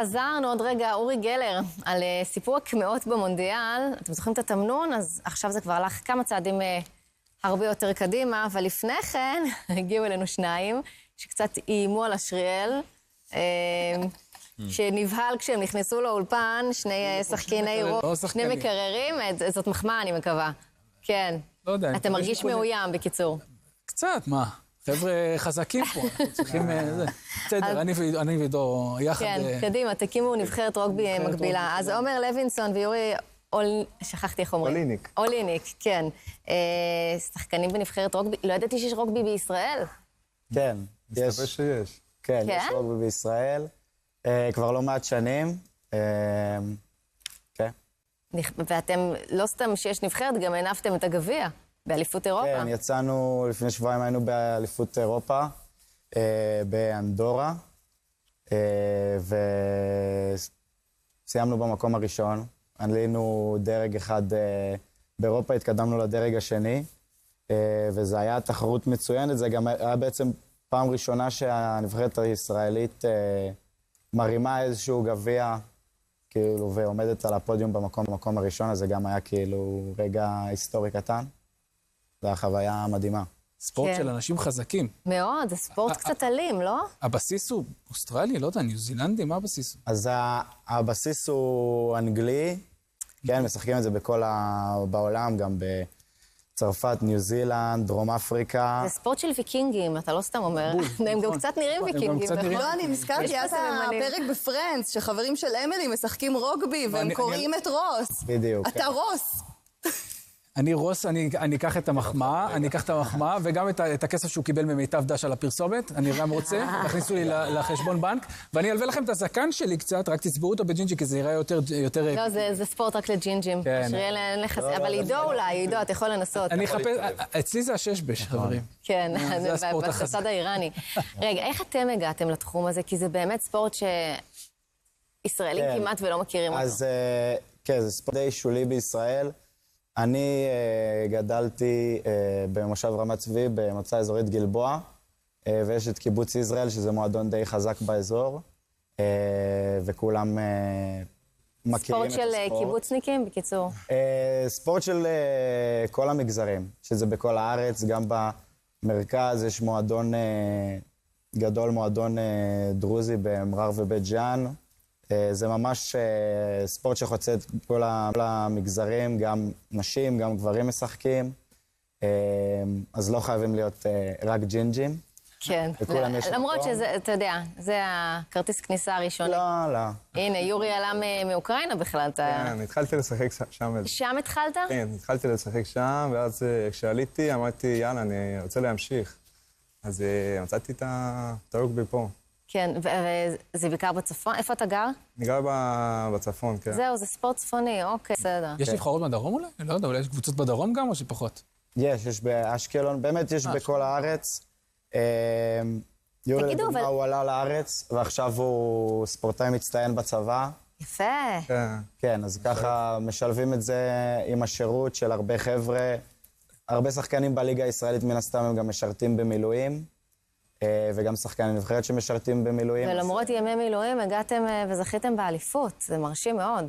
חזרנו עוד רגע, אורי גלר, על סיפור הקמאות במונדיאל. אתם זוכרים את התמנון? אז עכשיו זה כבר הלך כמה צעדים הרבה יותר קדימה, אבל לפני כן הגיעו אלינו שניים שקצת איימו על השריאל, שנבהל כשהם נכנסו לאולפן, שני שחקני רוב, שני מקררים, זאת מחמאה אני מקווה. כן. לא יודע. אתה מרגיש מאוים בקיצור. קצת, מה? חבר'ה חזקים פה, צריכים... בסדר, אני ועידו יחד... כן, קדימה, תקימו נבחרת רוגבי מקבילה. אז עומר לוינסון ויורי... שכחתי איך אומרים. אוליניק. אוליניק, כן. שחקנים בנבחרת רוגבי. לא ידעתי שיש רוגבי בישראל. כן. מסתבר שיש. כן, יש רוגבי בישראל. כבר לא מעט שנים. כן. ואתם לא סתם שיש נבחרת, גם הנפתם את הגביע. באליפות אירופה. כן, יצאנו, לפני שבועיים היינו באליפות אירופה, באנדורה, וסיימנו במקום הראשון. עלינו דרג אחד באירופה, התקדמנו לדרג השני, וזה היה תחרות מצוינת. זה גם היה בעצם פעם ראשונה שהנבחרת הישראלית מרימה איזשהו גביע, כאילו, ועומדת על הפודיום במקום הראשון, אז זה גם היה כאילו רגע היסטורי קטן. זו החוויה מדהימה. ספורט של אנשים חזקים. מאוד, זה ספורט קצת אלים, לא? הבסיס הוא אוסטרלי, לא יודע, ניו זילנדי, מה הבסיס? אז הבסיס הוא אנגלי, כן, משחקים את זה בעולם, גם בצרפת, ניו זילנד, דרום אפריקה. זה ספורט של ויקינגים, אתה לא סתם אומר. הם גם קצת נראים ויקינגים. לא, אני נזכרתי, אז הפרק בפרנדס, שחברים של אמילי משחקים רוגבי, והם קוראים את רוס. בדיוק. אתה רוס. אני רוס, אני אקח את המחמאה, וגם את הכסף שהוא קיבל ממיטב דש על הפרסומת, אני גם רוצה, תכניסו לי לחשבון בנק, ואני אלווה לכם את הזקן שלי קצת, רק תצבעו אותו בג'ינג'י, כי זה יראה יותר... לא, זה ספורט רק לג'ינג'ים. שריאל אין לך... אבל עידו אולי, עידו, אתה יכול לנסות. אני אחפש... אצלי זה הששבש, חברים. כן, בצד האיראני. רגע, איך אתם הגעתם לתחום הזה? כי זה באמת ספורט שישראלים כמעט ולא מכירים אותו. אז כן, זה ספורט די שולי בישראל. אני גדלתי במושב רמת צבי, במועצה אזורית גלבוע, ויש את קיבוץ ישראל, שזה מועדון די חזק באזור, וכולם מכירים את הספורט. ספורט של קיבוצניקים, בקיצור? ספורט של כל המגזרים, שזה בכל הארץ, גם במרכז יש מועדון גדול, מועדון דרוזי במרר ובית ג'אן. זה ממש ספורט שחוצה את כל המגזרים, גם נשים, גם גברים משחקים, אז לא חייבים להיות רק ג'ינג'ים. כן, למרות שזה, אתה יודע, זה הכרטיס כניסה הראשוני. לא, לא. הנה, יורי עלה מאוקראינה בכלל. כן, התחלתי לשחק שם. שם התחלת? כן, התחלתי לשחק שם, ואז כשעליתי אמרתי, יאללה, אני רוצה להמשיך. אז מצאתי את הרוגבי פה. כן, וזה בעיקר בצפון? איפה אתה גר? אני גר בצפון, כן. זהו, זה ספורט צפוני, אוקיי, בסדר. יש נבחרות בדרום אולי? לא יודע, אולי יש קבוצות בדרום גם או שפחות? יש באשקלון, באמת יש בכל הארץ. יורי לדוגמה הוא עלה לארץ, ועכשיו הוא ספורטאי מצטיין בצבא. יפה. כן, אז ככה משלבים את זה עם השירות של הרבה חבר'ה. הרבה שחקנים בליגה הישראלית מן הסתם הם גם משרתים במילואים. וגם שחקנים נבחרת שמשרתים במילואים. ולמרות ימי מילואים הגעתם וזכיתם באליפות, זה מרשים מאוד.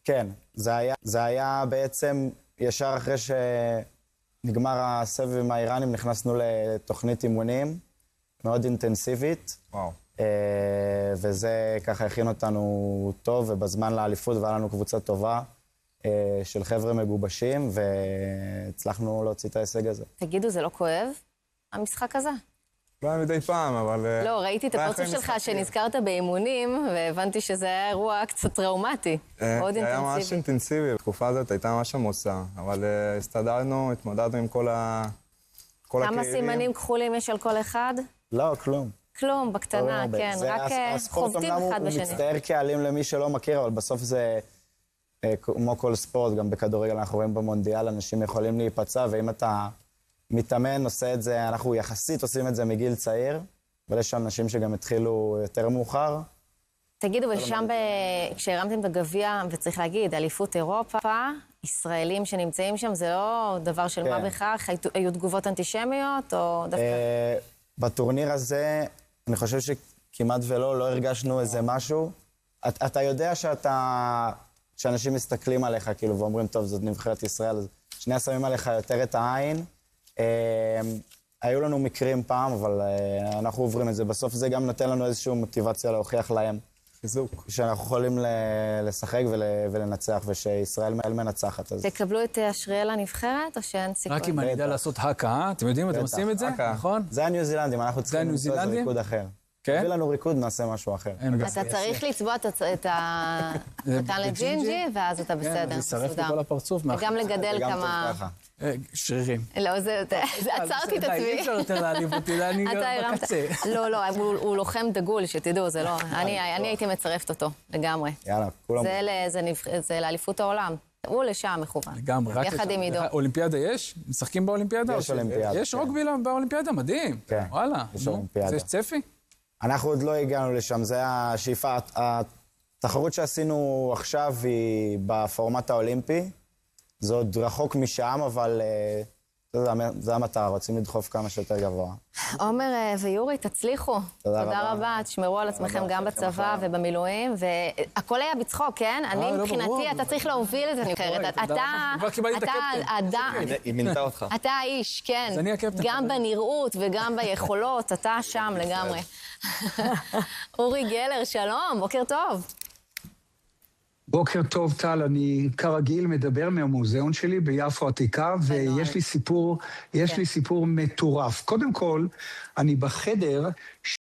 כן, זה היה בעצם ישר אחרי שנגמר הסבב עם האיראנים, נכנסנו לתוכנית אימונים מאוד אינטנסיבית. וואו. וזה ככה הכין אותנו טוב, ובזמן לאליפות והיה לנו קבוצה טובה של חבר'ה מגובשים, והצלחנו להוציא את ההישג הזה. תגידו, זה לא כואב, המשחק הזה? לא מדי פעם, אבל... לא, ראיתי את הפרצוף שלך שנזכרת באימונים, והבנתי שזה היה אירוע קצת טראומטי, מאוד אינטנסיבי. היה ממש אינטנסיבי, בתקופה הזאת הייתה ממש עמוסה, אבל הסתדרנו, התמודדנו עם כל הכאבים. כמה סימנים כחולים יש על כל אחד? לא, כלום. כלום, בקטנה, כן, רק חובטים אחד בשני. הוא מצטער כעלים למי שלא מכיר, אבל בסוף זה, כמו כל ספורט, גם בכדורגל אנחנו רואים במונדיאל, אנשים יכולים להיפצע, ואם אתה מתאמן, עושה את זה, אנחנו יחסית עושים את זה מגיל צעיר, אבל יש אנשים שגם התחילו יותר מאוחר. תגידו, ושם כשהרמתם את הגביע, וצריך להגיד, אליפות אירופה, ישראלים שנמצאים שם, זה לא דבר של מה בכך? היו תגובות אנטישמיות, או דווקא? בטורניר הזה, אני חושב שכמעט ולא הרגשנו איזה משהו. אתה יודע שאנשים מסתכלים עליך, כאילו, ואומרים, טוב, זאת נבחרת ישראל, אז שנייה שמים עליך יותר את העין. היו לנו מקרים פעם, אבל אנחנו עוברים את זה. בסוף זה גם נותן לנו איזושהי מוטיבציה להוכיח להם. חיזוק. שאנחנו יכולים לשחק ולנצח, ושישראל מנצחת. תקבלו את אשריאל לנבחרת, או שאין סיכוי? רק אם אני יודע לעשות הקה, אתם יודעים, אתם עושים את זה, נכון? זה הניו זילנדים, אנחנו צריכים למצוא איזה ריקוד אחר. כן? תביא לנו ריקוד, נעשה משהו אחר. אתה צריך לצבוע את הטאלנט ג'ינג'י, ואז אתה בסדר. זה שרף לי כל הפרצוף. וגם לגדל כמה... שרירים. לא, זה... עצרתי את עצמי. אי אפשר יותר להעליב אותי, אני גם בקצה. לא, הוא לוחם דגול, שתדעו, זה לא... אני הייתי מצרפת אותו, לגמרי. יאללה, כולם... זה לאליפות העולם. הוא לשם מכוון. לגמרי. יחד עם עידו. אולימפיאדה יש? משחקים באולימפיאדה? יש אולימפיאדה. יש רוגבי באולימפיאדה? מדהים. כן. וואלה. יש אולימפיאדה. יש צפי? אנחנו עוד לא הגענו לשם, זה השאיפה. התחרות שעשינו עכשיו היא בפורמט האולימפי. זה עוד רחוק משם, אבל זה המטרה, רוצים לדחוף כמה שיותר גבוה. עומר ויורי, תצליחו. תודה תודה רבה, תשמרו על עצמכם גם בצבא ובמילואים, והכל היה בצחוק, כן? אני מבחינתי, אתה צריך להוביל את זה נבחרת. כבר קיבלתי את הקפטן. היא מינתה אותך. אתה האיש, כן. אז אני הקפטן. גם בנראות וגם ביכולות, אתה שם לגמרי. אורי גלר, שלום, בוקר טוב. בוקר טוב, טל, אני כרגיל מדבר מהמוזיאון שלי ביפו עתיקה, ויש לי סיפור מטורף. קודם כל, אני בחדר